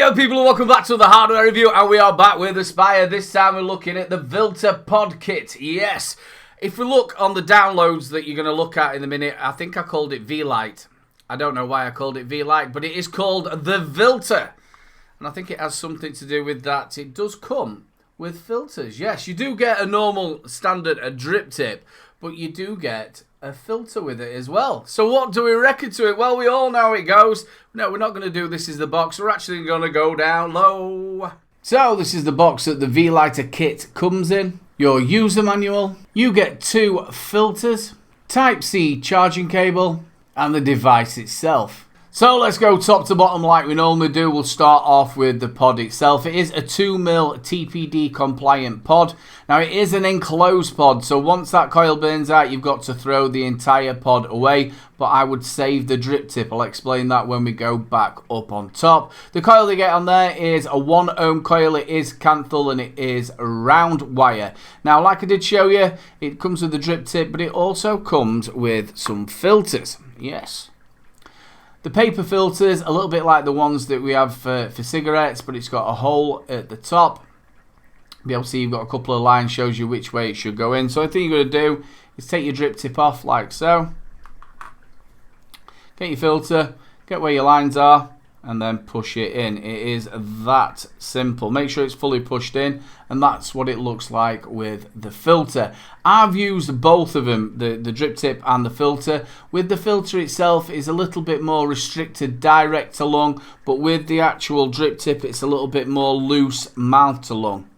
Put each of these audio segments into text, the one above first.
Radio people, and welcome back to the hardware review, and we are back with Aspire. This time we're looking at the Vilter pod kit. Yes, if we look on the downloads that you're going to look at in a minute, I think I called it V-Lite. I don't know why I called it V-Lite, but it is called the Vilter, and I think it has something to do with that. It does come with filters. Yes, you do get a normal standard drip tip, but you do get a filter with it as well. So what do we reckon to it? Well, we all know how it goes. No, we're not going to do this is the box. We're actually going to go down low. So this is the box that the V-Lighter kit comes in. Your user manual. You get 2 filters, Type-C charging cable, and the device itself. So let's go top to bottom like we normally do. We'll start off with the pod itself. It is a 2mm TPD compliant pod. Now it is an enclosed pod, so once that coil burns out, you've got to throw the entire pod away, but I would save the drip tip. I'll explain that when we go back up on top. The coil you get on there is a 1 ohm coil. It is Canthal and it is round wire. Now, like I did show you, it comes with the drip tip, but it also comes with some filters. Yes. The paper filters, a little bit like the ones that we have for cigarettes, but it's got a hole at the top. Be able to see you've got a couple of lines, shows you which way it should go in. So the thing you're going to do is take your drip tip off like so. Get your filter, get where your lines are, and then push it in. It is that simple. Make sure it's fully pushed in, and that's what it looks like with the filter. I've used both of them, the drip tip and the filter. With the filter itself, it's a little bit more restricted direct to lung, but with the actual drip tip, it's a little bit more loose mouth to lung.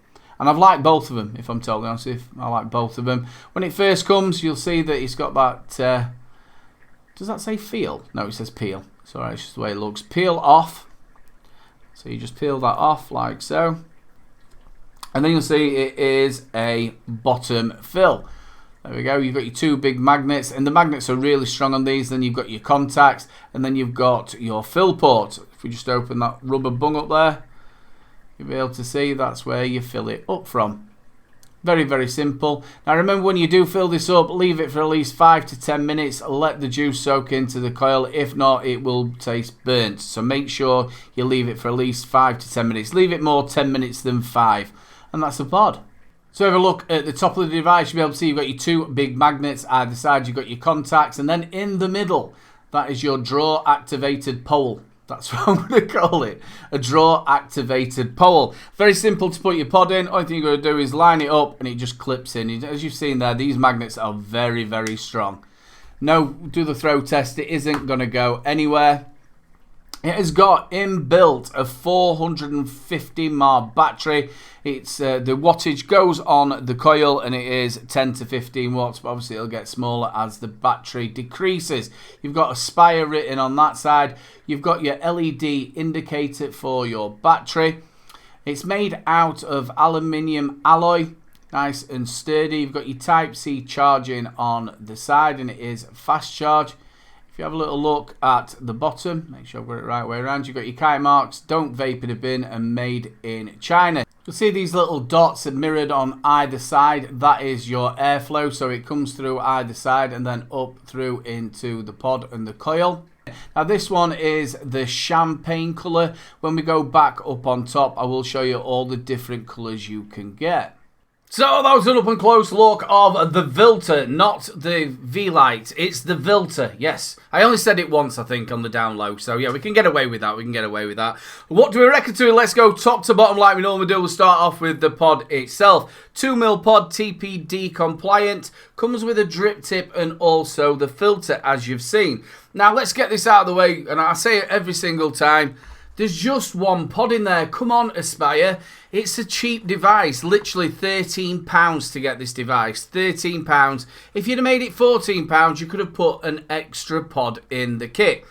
And I've liked both of them, if I'm totally honest. I like both of them. When it first comes, you'll see that it's got that, does that say feel? No, it says peel. Sorry, it's just the way it looks. Peel off. So you just peel that off like so. And then you'll see it is a bottom fill. There we go. You've got your 2 big magnets, and the magnets are really strong on these. Then you've got your contacts, and then you've got your fill port. If we just open that rubber bung up there, you'll be able to see that's where you fill it up from. Very, very simple. Now remember, when you do fill this up, leave it for at least 5 to 10 minutes. Let the juice soak into the coil. If not, it will taste burnt. So make sure you leave it for at least 5 to 10 minutes. Leave it more 10 minutes than 5. And that's the pod. So have a look at the top of the device. You'll be able to see you've got your 2 big magnets. Either side you've got your contacts. And then in the middle, that is your draw activated pole. That's what I'm going to call it, a draw activated pole. Very simple to put your pod in. Only thing you're going to do is line it up and it just clips in. As you've seen there, these magnets are very, very strong. No, do the throw test. It isn't going to go anywhere. It has got inbuilt a 450 mAh battery. It's the wattage goes on the coil and it is 10 to 15 watts, but obviously it'll get smaller as the battery decreases. You've got Aspire written on that side. You've got your LED indicator for your battery. It's made out of aluminium alloy, nice and sturdy. You've got your Type-C charging on the side and it is fast charge. If you have a little look at the bottom, make sure I've got it the right way around. You've got your kite marks, don't vape in a bin, and made in China. You'll see these little dots mirrored on either side. That is your airflow, so it comes through either side and then up through into the pod and the coil. Now this one is the champagne colour. When we go back up on top, I will show you all the different colours you can get. So that was an up and close look of the Vilter, not the V-Lite. It's the Vilter, yes. I only said it once, I think, on the down low. So yeah, we can get away with that. What do we reckon to it? Let's go top to bottom like we normally do. We'll start off with the pod itself. 2mm pod, TPD compliant. Comes with a drip tip and also the filter, as you've seen. Now let's get this out of the way, and I say it every single time. There's just 1 pod in there. Come on, Aspire. It's a cheap device. Literally £13 to get this device. £13. If you'd have made it £14, you could have put an extra pod in the kit.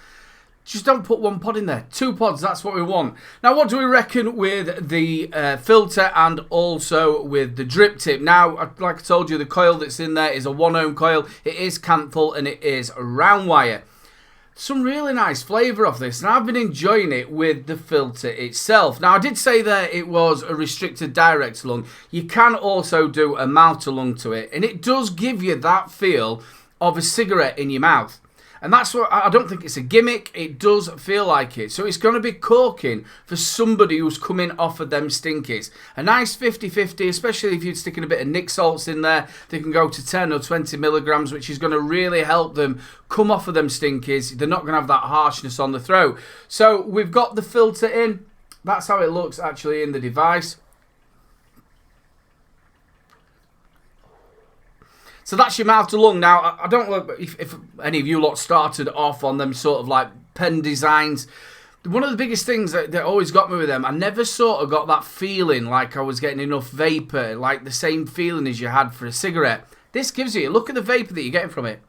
Just don't put 1 pod in there. 2 pods, that's what we want. Now, what do we reckon with the filter and also with the drip tip? Now, like I told you, the coil that's in there is a 1 ohm coil. It is Canthal and it is round wire. Some really nice flavour off this, and I've been enjoying it with the filter itself. Now, I did say that it was a restricted direct to lung. You can also do a mouth to lung to it, and it does give you that feel of a cigarette in your mouth. And that's what, I don't think it's a gimmick. It does feel like it. So it's going to be corking for somebody who's coming off of them stinkies. A nice 50-50, especially if you're sticking a bit of Nick salts in there. They can go to 10 or 20 milligrams, which is going to really help them come off of them stinkies. They're not going to have that harshness on the throat. So we've got the filter in. That's how it looks actually in the device. So that's your mouth to lung. Now, I don't know if any of you lot started off on them sort of like pen designs. One of the biggest things that always got me with them, I never sort of got that feeling like I was getting enough vapor, like the same feeling as you had for a cigarette. This gives you, look at the vapor that you're getting from it.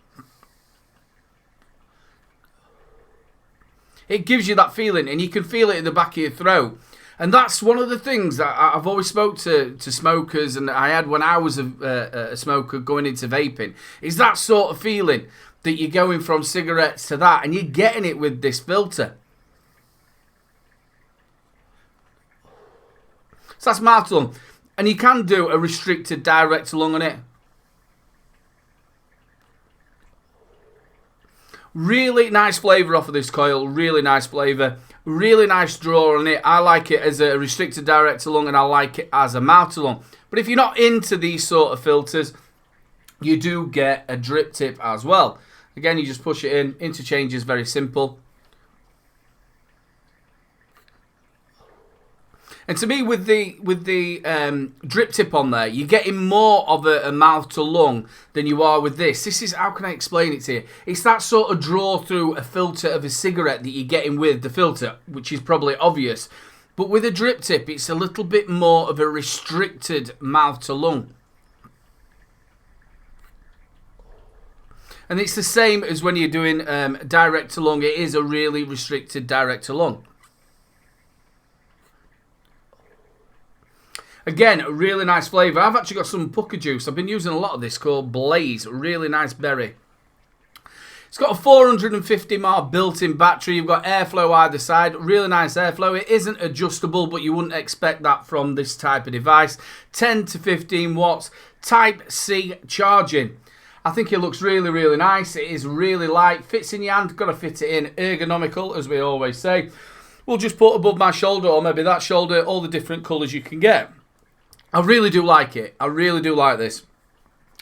It gives you that feeling, and you can feel it in the back of your throat. And that's one of the things that I've always spoke to smokers, and I had when I was a smoker going into vaping, is that sort of feeling that you're going from cigarettes to that, and you're getting it with this filter. So that's mouth to lung. And you can do a restricted direct to lung on it. Really nice flavour off of this coil, really nice flavour. Really nice draw on it. I like it as a restricted direct to lung, and I like it as a mouth to lung. But if you're not into these sort of filters, you do get a drip tip as well. Again, you just push it in. Interchange is very simple. And to me, with the drip tip on there, you're getting more of a mouth to lung than you are with this. This is, how can I explain it to you? It's that sort of draw through a filter of a cigarette that you're getting with the filter, which is probably obvious. But with a drip tip, it's a little bit more of a restricted mouth to lung. And it's the same as when you're doing direct to lung. It is a really restricted direct to lung. Again, a really nice flavour. I've actually got some pucker juice. I've been using a lot of this called Blaze. Really nice berry. It's got a 450 mAh built-in battery. You've got airflow either side. Really nice airflow. It isn't adjustable, but you wouldn't expect that from this type of device. 10 to 15 watts. Type-C charging. I think it looks really, really nice. It is really light. Fits in your hand. Got to fit it in. Ergonomical, as we always say. We'll just put above my shoulder, or maybe that shoulder, all the different colours you can get. I really do like it. I really do like this.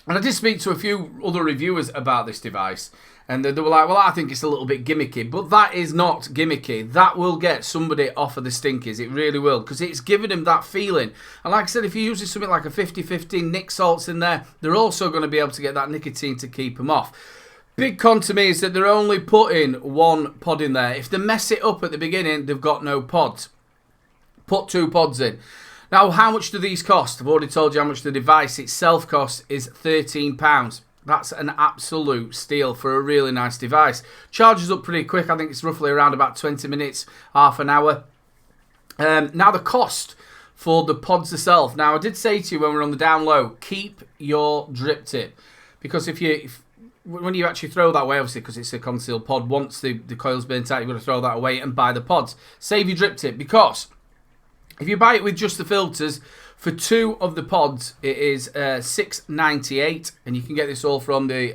And I did speak to a few other reviewers about this device. And they were like, well, I think it's a little bit gimmicky. But that is not gimmicky. That will get somebody off of the stinkies. It really will. Because it's giving them that feeling. And like I said, if you're using something like a 50-50 Nick salts in there, they're also going to be able to get that nicotine to keep them off. Big con to me is that they're only putting one pod in there. If they mess it up at the beginning, they've got no pods. Put 2 pods in. Now, how much do these cost? I've already told you how much the device itself costs is £13. That's an absolute steal for a really nice device. Charges up pretty quick. I think it's roughly around about 20 minutes, half an hour. Now, the cost for the pods themselves. Now, I did say to you when we were on the down low, keep your drip tip. Because when you actually throw that away, obviously, because it's a concealed pod, once the coil's been tight, you've got to throw that away and buy the pods. Save your drip tip, because if you buy it with just the filters, for 2 of the pods, it is $6.98, and you can get this all from the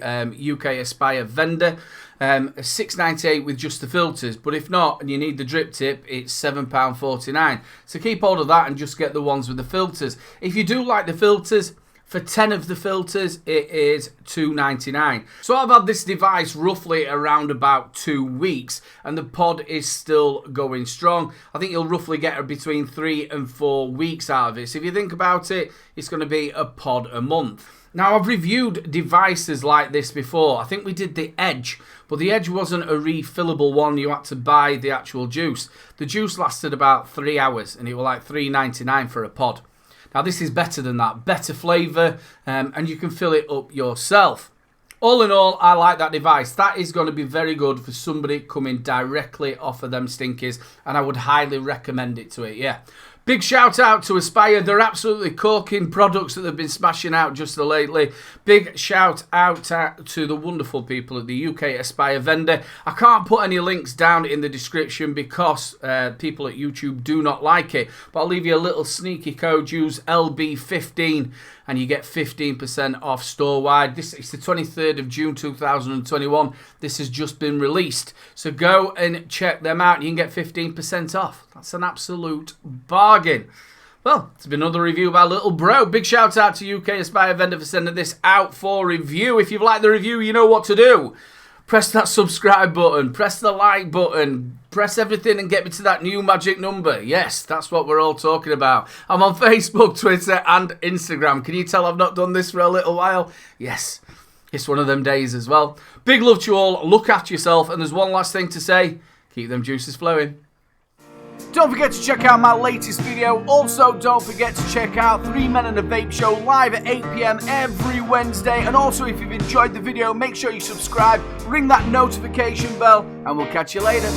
UK Aspire vendor. $6.98 with just the filters, but if not, and you need the drip tip, it's £7.49. So keep hold of that and just get the ones with the filters. If you do like the filters, for 10 of the filters, it is $2.99. So I've had this device roughly around about 2 weeks, and the pod is still going strong. I think you'll roughly get between 3 and 4 weeks out of it. So if you think about it, it's going to be a pod a month. Now, I've reviewed devices like this before. I think we did the Edge, but the Edge wasn't a refillable one. You had to buy the actual juice. The juice lasted about 3 hours, and it was like $3.99 for a pod. Now, this is better than that. Better flavour, and you can fill it up yourself. All in all, I like that device. That is going to be very good for somebody coming directly off of them stinkies, and I would highly recommend it to it, yeah. Big shout out to Aspire. They're absolutely corking products that they've been smashing out just lately. Big shout out to the wonderful people at the UK Aspire vendor. I can't put any links down in the description because people at YouTube do not like it. But I'll leave you a little sneaky code. Use LB15 and you get 15% off store-wide. It's the 23rd of June 2021. This has just been released. So go and check them out. You can get 15% off. That's an absolute bargain. Well, it's been another review by Little Bro. Big shout out to UK Aspire vendor for sending this out for review. If you've liked the review, you know what to do. Press that subscribe button, press the like button, press everything and get me to that new magic number. Yes, that's what we're all talking about. I'm on Facebook, Twitter and Instagram. Can you tell I've not done this for a little while? Yes, it's one of them days as well. Big love to you all. Look after yourself. And there's one last thing to say. Keep them juices flowing. Don't forget to check out my latest video. Also, don't forget to check out 3 Men and a Vape Show live at 8 PM every Wednesday. And also, if you've enjoyed the video, make sure you subscribe, ring that notification bell, and we'll catch you later.